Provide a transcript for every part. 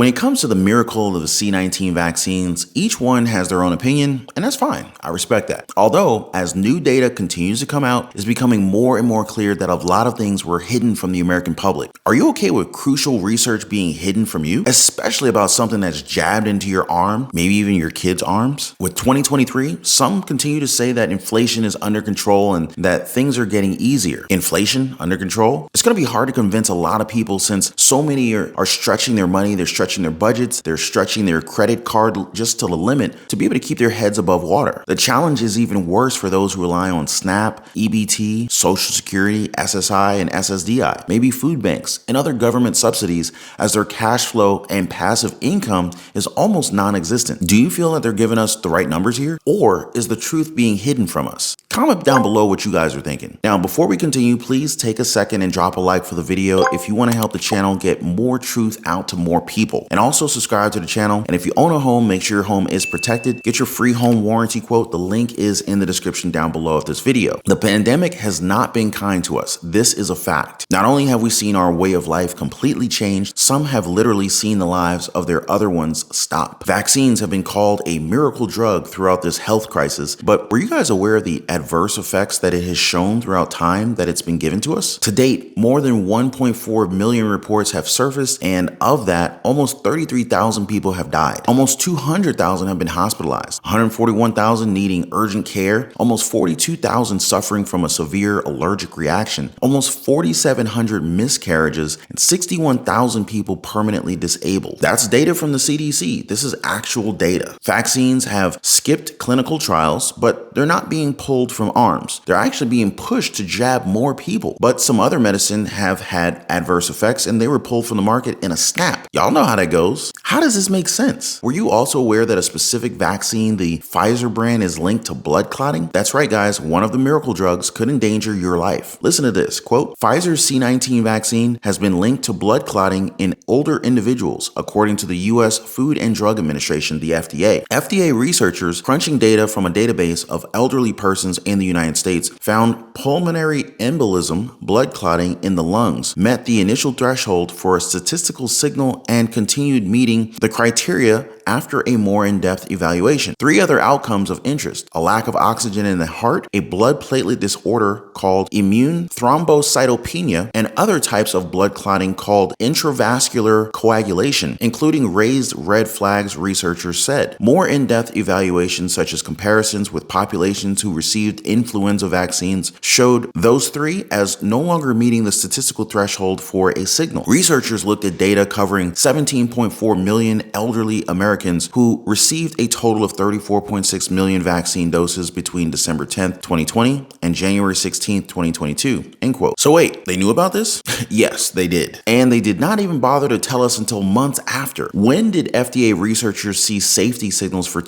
When it comes to the miracle of the C-19 vaccines, each one has their own opinion, and that's fine. I respect that. Although, as new data continues to come out, it's becoming more and more clear that a lot of things were hidden from the American public. Are you okay with crucial research being hidden from you? Especially about something that's jabbed into your arm, maybe even your kids' arms? With 2023, some continue to say that inflation is under control and that things are getting easier. Inflation under control? It's going to be hard to convince a lot of people since so many are stretching their money, they're stretching their budgets, they're stretching their credit card just to the limit to be able to keep their heads above water. The challenge is even worse for those who rely on SNAP, EBT, Social Security, SSI, and SSDI, maybe food banks, and other government subsidies, as their cash flow and passive income is almost non-existent. Do you feel that they're giving us the right numbers here? Or is the truth being hidden from us? Comment down below what you guys are thinking. Now, before we continue, please take a second and drop a like for the video if you want to help the channel get more truth out to more people. And also subscribe to the channel. And if you own a home, make sure your home is protected. Get your free home warranty quote. The link is in the description down below of this video. The pandemic has not been kind to us. This is a fact. Not only have we seen our way of life completely changed, some have literally seen the lives of their other ones stop. Vaccines have been called a miracle drug throughout this health crisis, but were you guys aware of the adverse effects that it has shown throughout time that it's been given to us? To date, more than 1.4 million reports have surfaced, and of that, almost 33,000 people have died. Almost 200,000 have been hospitalized, 141,000 needing urgent care, almost 42,000 suffering from a severe allergic reaction, almost 4,700 miscarriages, and 61,000 people permanently disabled. That's data from the CDC. This is actual data. Vaccines have skipped clinical trials, but they're not being pulled from arms. They're actually being pushed to jab more people. But some other medicine have had adverse effects and they were pulled from the market in a snap. Y'all know how that goes. How does this make sense? Were you also aware that a specific vaccine, the Pfizer brand, is linked to blood clotting? That's right, guys. One of the miracle drugs could endanger your life. Listen to this, quote, Pfizer's C-19 vaccine has been linked to blood clotting in older individuals, according to the U.S. Food and Drug Administration, the FDA. FDA researchers crunching data from a database of elderly persons in the United States found pulmonary embolism, blood clotting in the lungs, met the initial threshold for a statistical signal and continued meeting the criteria after a more in-depth evaluation. Three other outcomes of interest: a lack of oxygen in the heart, a blood platelet disorder called immune thrombocytopenia, and other types of blood clotting called intravascular coagulation, including raised red flags, researchers said. More in-depth evaluations, such as comparisons with populations who received influenza vaccines, showed those three as no longer meeting the statistical threshold for a signal. Researchers looked at data covering 17.4 million elderly Americans who received a total of 34.6 million vaccine doses between December 10th, 2020 and January 16th, 2022, end quote. So wait, they knew about this? Yes, they did. And they did not even bother to tell us until months after. When did FDA researchers see safety signals for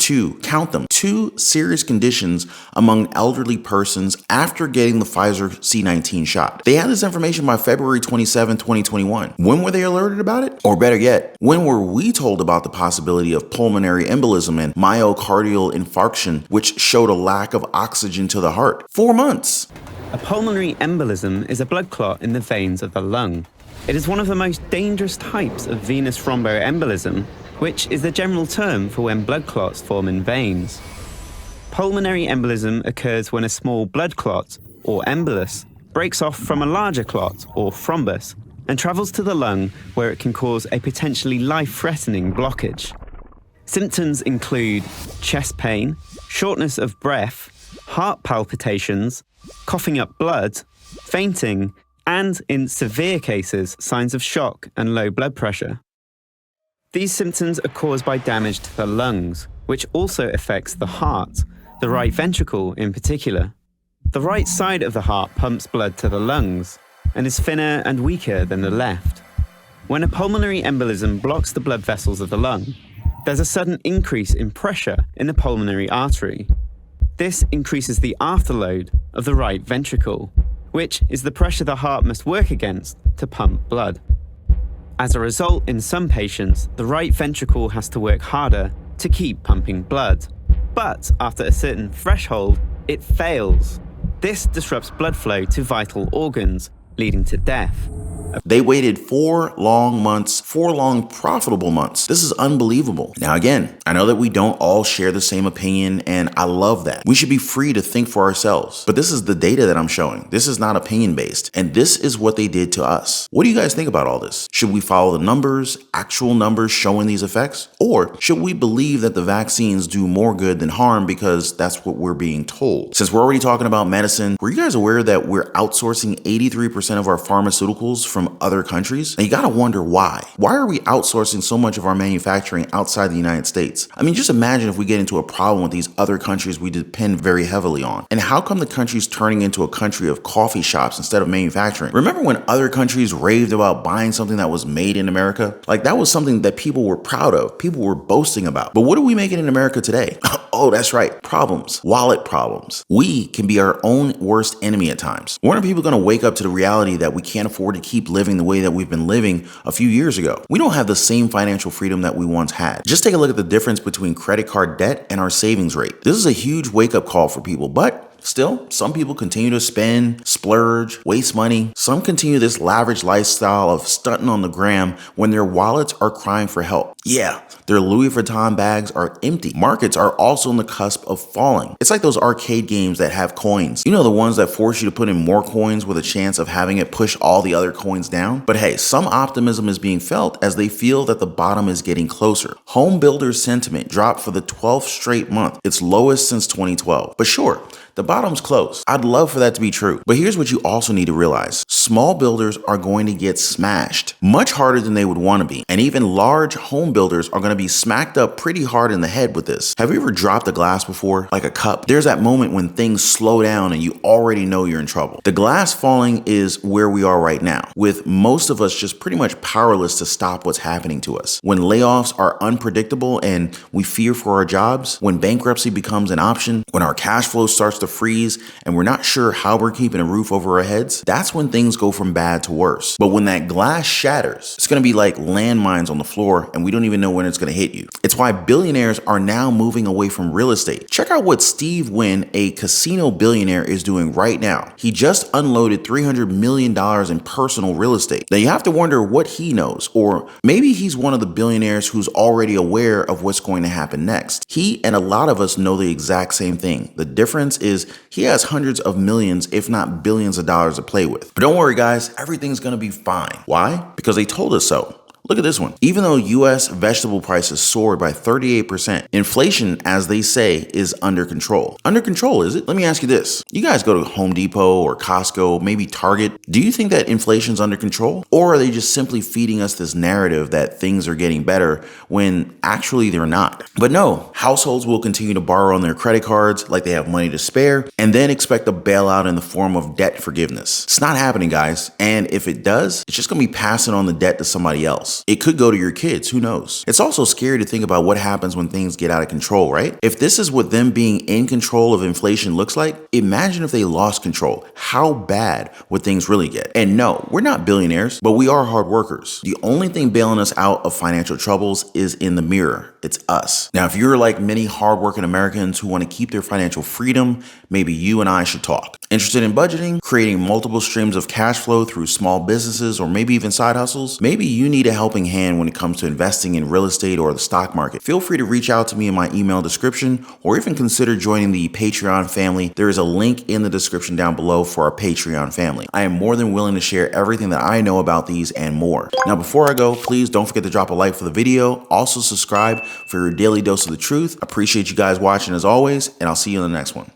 count them, two serious conditions among elderly persons after getting the Pfizer C-19 shot? They had this information by February 27, 2021. When were they alerted about it? Or better yet, when were we told about the possibility of pulmonary embolism and myocardial infarction, which showed a lack of oxygen to the heart? 4 months. A pulmonary embolism is a blood clot in the veins of the lung. It is one of the most dangerous types of venous thromboembolism, which is the general term for when blood clots form in veins. Pulmonary embolism occurs when a small blood clot, or embolus, breaks off from a larger clot, or thrombus, and travels to the lung, where it can cause a potentially life-threatening blockage. Symptoms include chest pain, shortness of breath, heart palpitations, coughing up blood, fainting, and, in severe cases, signs of shock and low blood pressure. These symptoms are caused by damage to the lungs, which also affects the heart, the right ventricle in particular. The right side of the heart pumps blood to the lungs and is thinner and weaker than the left. When a pulmonary embolism blocks the blood vessels of the lung, there's a sudden increase in pressure in the pulmonary artery. This increases the afterload of the right ventricle, which is the pressure the heart must work against to pump blood. As a result, in some patients, the right ventricle has to work harder to keep pumping blood. But after a certain threshold, it fails. This disrupts blood flow to vital organs, leading to death. They waited 4 long months, 4 long profitable months. This is unbelievable. Now again, I know that we don't all share the same opinion, and I love that. We should be free to think for ourselves. But this is the data that I'm showing. This is not opinion based. And this is what they did to us. What do you guys think about all this? Should we follow the numbers, actual numbers showing these effects? Or should we believe that the vaccines do more good than harm because that's what we're being told? Since we're already talking about medicine, were you guys aware that we're outsourcing 83% of our pharmaceuticals from other countries? And you gotta wonder why. Why are we outsourcing so much of our manufacturing outside the United States? I mean, just imagine if we get into a problem with these other countries we depend very heavily on. And how come the country's turning into a country of coffee shops instead of manufacturing? Remember when other countries raved about buying something that was made in America? Like that was something that people were proud of, people were boasting about. But what are we making in America today? Oh, that's right, problems, wallet problems. We can be our own worst enemy at times. When are people gonna wake up to the reality that we can't afford to keep living the way that we've been living a few years ago? We don't have the same financial freedom that we once had. Just take a look at the difference between credit card debt and our savings rate. This is a huge wake-up call for people, but still, some people continue to spend, splurge, waste money. Some continue this lavish lifestyle of stunting on the gram when their wallets are crying for help. Yeah, their Louis Vuitton bags are empty. Markets are also on the cusp of falling. It's like those arcade games that have coins. You know, the ones that force you to put in more coins with a chance of having it push all the other coins down? But hey, some optimism is being felt as they feel that the bottom is getting closer. Home builders sentiment dropped for the 12th straight month, its lowest since 2012. But sure, the bottom's close. I'd love for that to be true. But here's what you also need to realize. Small builders are going to get smashed much harder than they would want to be. And even large home builders are going to be smacked up pretty hard in the head with this. Have you ever dropped a glass before? Like a cup? There's that moment when things slow down and you already know you're in trouble. The glass falling is where we are right now, with most of us just pretty much powerless to stop what's happening to us. When layoffs are unpredictable and we fear for our jobs, when bankruptcy becomes an option, when our cash flow starts to freeze and we're not sure how we're keeping a roof over our heads, that's when things go from bad to worse. But when that glass shatters, it's going to be like landmines on the floor and we don't even know when it's going to hit you. It's why billionaires are now moving away from real estate. Check out what Steve Wynn, a casino billionaire, is doing right now. He just unloaded $300 million in personal real estate. Now you have to wonder what he knows, or maybe he's one of the billionaires who's already aware of what's going to happen next. He and a lot of us know the exact same thing. The difference is he has hundreds of millions, if not billions of dollars to play with. But don't worry guys, everything's gonna be fine. Why? Because they told us so. Look at this one. Even though US vegetable prices soared by 38%, inflation, as they say, is under control. Under control, is it? Let me ask you this. You guys go to Home Depot or Costco, maybe Target. Do you think that inflation's under control? Or are they just simply feeding us this narrative that things are getting better when actually they're not? But no, households will continue to borrow on their credit cards like they have money to spare and then expect a bailout in the form of debt forgiveness. It's not happening, guys. And if it does, it's just gonna be passing on the debt to somebody else. It could go to your kids, who knows? It's also scary to think about what happens when things get out of control, right? If this is what them being in control of inflation looks like, imagine if they lost control. How bad would things really get? And no, we're not billionaires, but we are hard workers. The only thing bailing us out of financial troubles is in the mirror. It's us. Now, if you're like many hardworking Americans who want to keep their financial freedom, maybe you and I should talk. Interested in budgeting, creating multiple streams of cash flow through small businesses, or maybe even side hustles? Maybe you need a helping hand when it comes to investing in real estate or the stock market. Feel free to reach out to me in my email description, or even consider joining the Patreon family. There is a link in the description down below for our Patreon family. I am more than willing to share everything that I know about these and more. Now, before I go, please don't forget to drop a like for the video. Also subscribe for your daily dose of the truth. Appreciate you guys watching as always, and I'll see you in the next one.